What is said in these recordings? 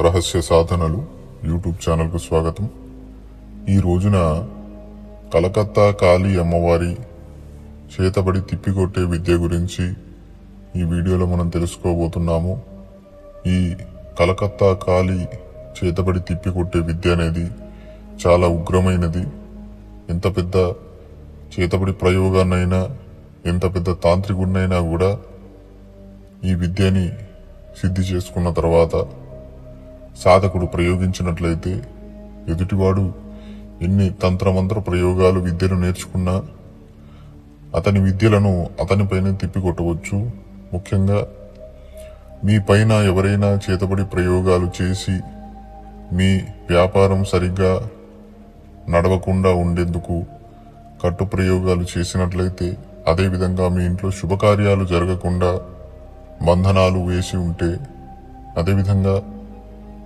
రహస్య సాధనలు యూట్యూబ్ ఛానల్కు స్వాగతం. ఈ రోజున కలకత్తా కాళీ అమ్మవారి చేతబడి తిప్పికొట్టే విద్య గురించి ఈ వీడియోలో మనం తెలుసుకోబోతున్నాము. ఈ కలకత్తా కాళీ చేతబడి తిప్పికొట్టే విద్య అనేది చాలా ఉగ్రమైనది. ఎంత పెద్ద చేతబడి ప్రయోగాన్నైనా, ఎంత పెద్ద తాంత్రికుడినైనా కూడా ఈ విద్యని సిద్ధి చేసుకున్న తర్వాత సాధకుడు ప్రయోగించినట్లయితే ఎదుటివాడు ఎన్ని తంత్రమంత్ర ప్రయోగాలు విద్యను నేర్చుకున్నా అతని విద్యలను అతనిపైనే తిప్పికొట్టవచ్చు. ముఖ్యంగా మీ పైన ఎవరైనా చేతబడి ప్రయోగాలు చేసి మీ వ్యాపారం సరిగ్గా నడవకుండా ఉండేందుకు కట్టు ప్రయోగాలు చేసినట్లయితే, అదేవిధంగా మీ ఇంట్లో శుభకార్యాలు జరగకుండా బంధనాలు వేసి ఉంటే, అదేవిధంగా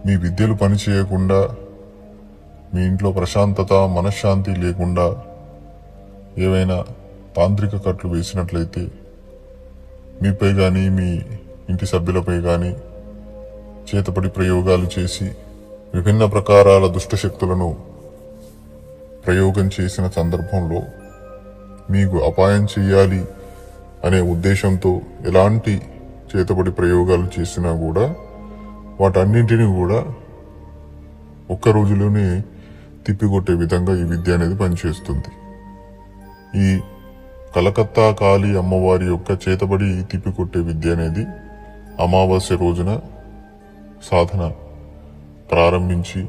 మీ విద్యలు పనిచేయకుండా మీ ఇంట్లో ప్రశాంతత మనశ్శాంతి లేకుండా ఏవైనా తాంత్రిక కట్లు వేసినట్లయితే మీపై కానీ మీ ఇంటి సభ్యులపై కానీ చేతపడి ప్రయోగాలు చేసి విభిన్న ప్రకారాల దుష్టశక్తులను ప్రయోగం చేసిన సందర్భంలో మీకు అపాయం చేయాలి అనే ఉద్దేశంతో ఎలాంటి చేతబడి ప్రయోగాలు చేసినా కూడా వాటన్నింటినీ కూడా ఒక్క రోజులోనే తిప్పికొట్టే విధంగా ఈ విద్య అనేది పనిచేస్తుంది. ఈ కలకత్తా కాళీ అమ్మవారి యొక్క చేతబడి తిప్పికొట్టే విద్య అనేది అమావాస్య రోజున సాధన ప్రారంభించి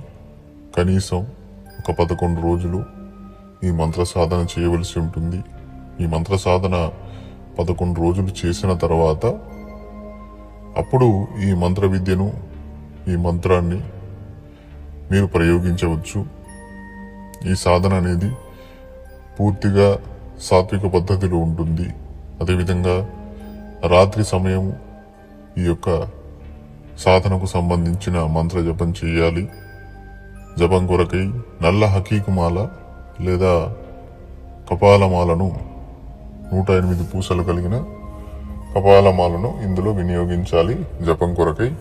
కనీసం ఒక 11 రోజులు ఈ మంత్ర సాధన చేయవలసి ఉంటుంది. ఈ మంత్ర సాధన 11 రోజులు చేసిన తర్వాత అప్పుడు ఈ మంత్ర విద్యను, ఈ మంత్రాన్ని మీరు ప్రయోగించవచ్చు. ఈ సాధన అనేది పూర్తిగా సాత్విక పద్ధతిలో ఉంటుంది. అదేవిధంగా రాత్రి సమయం ఈ యొక్క సాధనకు సంబంధించిన మంత్ర జపం చేయాలి. జపం కొరకై నల్ల హకీకుమాల లేదా కపాలమాలను 108 పూసలు కలిగిన కపాలమాలను ఇందులో వినియోగించాలి. జపం కొరకై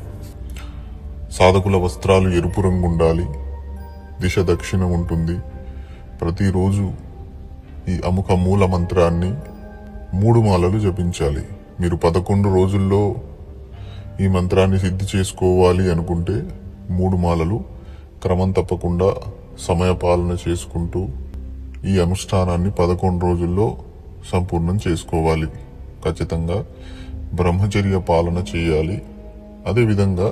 సాధకుల వస్త్రాలు ఎరుపు రంగు ఉండాలి. దిశ దక్షిణ ఉంటుంది. ప్రతిరోజు ఈ అముఖ మూల మంత్రాన్ని 3 మాలలు జపించాలి. మీరు 11 రోజుల్లో ఈ మంత్రాన్ని సిద్ధి చేసుకోవాలి అనుకుంటే 3 మాలలు క్రమం తప్పకుండా సమయపాలన చేసుకుంటూ ఈ అనుష్ఠానాన్ని 11 రోజుల్లో సంపూర్ణం చేసుకోవాలి. ఖచ్చితంగా బ్రహ్మచర్య పాలన చేయాలి. అదేవిధంగా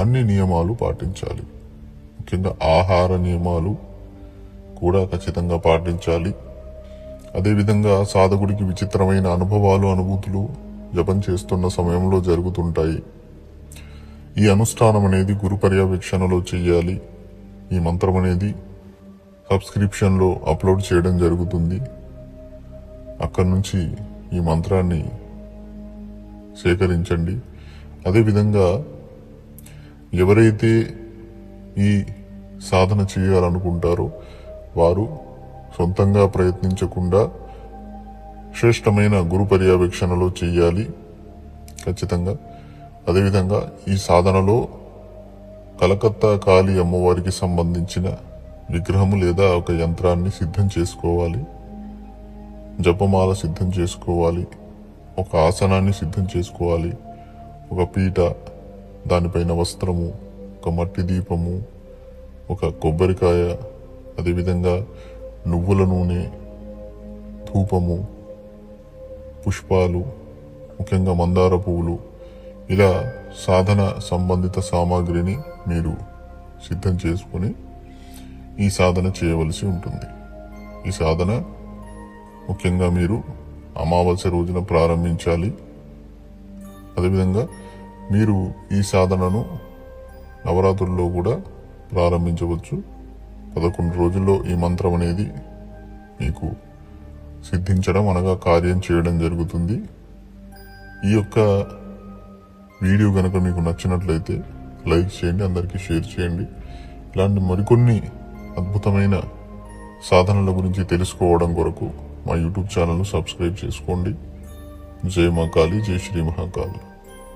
అన్ని నియమాలు పాటించాలి. ముఖ్యంగా ఆహార నియమాలు కూడా ఖచ్చితంగా పాటించాలి. అదేవిధంగా సాధకుడికి విచిత్రమైన అనుభవాలు, అనుభూతులు జపం చేస్తున్న సమయంలో జరుగుతుంటాయి. ఈ అనుష్ఠానం అనేది గురు పర్యవేక్షణలో చేయాలి. ఈ మంత్రం అనేది సబ్స్క్రిప్షన్లో అప్లోడ్ చేయడం జరుగుతుంది. అక్కడి నుంచి ఈ మంత్రాన్ని సేకరించండి. అదేవిధంగా ఎవరైతే ఈ సాధన చేయాలనుకుంటారో వారు సొంతంగా ప్రయత్నించకుండా శ్రేష్టమైన గురు పర్యవేక్షణలో చేయాలి ఖచ్చితంగా. అదేవిధంగా ఈ సాధనలో కలకత్తా కాళీ అమ్మవారికి సంబంధించిన విగ్రహము లేదా ఒక యంత్రాన్ని సిద్ధం చేసుకోవాలి. జపమాల సిద్ధం చేసుకోవాలి. ఒక ఆసనాన్ని సిద్ధం చేసుకోవాలి. ఒక పీట, దానిపైన వస్త్రము, ఒక మట్టి దీపము, ఒక కొబ్బరికాయ, అదేవిధంగా నువ్వుల నూనె, ధూపము, పుష్పాలు, ముఖ్యంగా మందార పువ్వులు, ఇలా సాధన సంబంధిత సామాగ్రిని మీరు సిద్ధం చేసుకుని ఈ సాధన చేయవలసి ఉంటుంది. ఈ సాధన ముఖ్యంగా మీరు అమావాస్య రోజున ప్రారంభించాలి. అదేవిధంగా మీరు ఈ సాధనను నవరాత్రుల్లో కూడా ప్రారంభించవచ్చు. 11 రోజుల్లో ఈ మంత్రం అనేది మీకు సిద్ధించడం అనగా కార్యం చేయడం జరుగుతుంది. ఈ యొక్క వీడియో కనుక మీకు నచ్చినట్లయితే లైక్ చేయండి, అందరికీ షేర్ చేయండి. ఇలాంటి మరికొన్ని అద్భుతమైన సాధనల గురించి తెలుసుకోవడం కొరకు మా యూట్యూబ్ ఛానల్ను సబ్స్క్రైబ్ చేసుకోండి. జై మా కాళీ, జై శ్రీ మహాకాళి.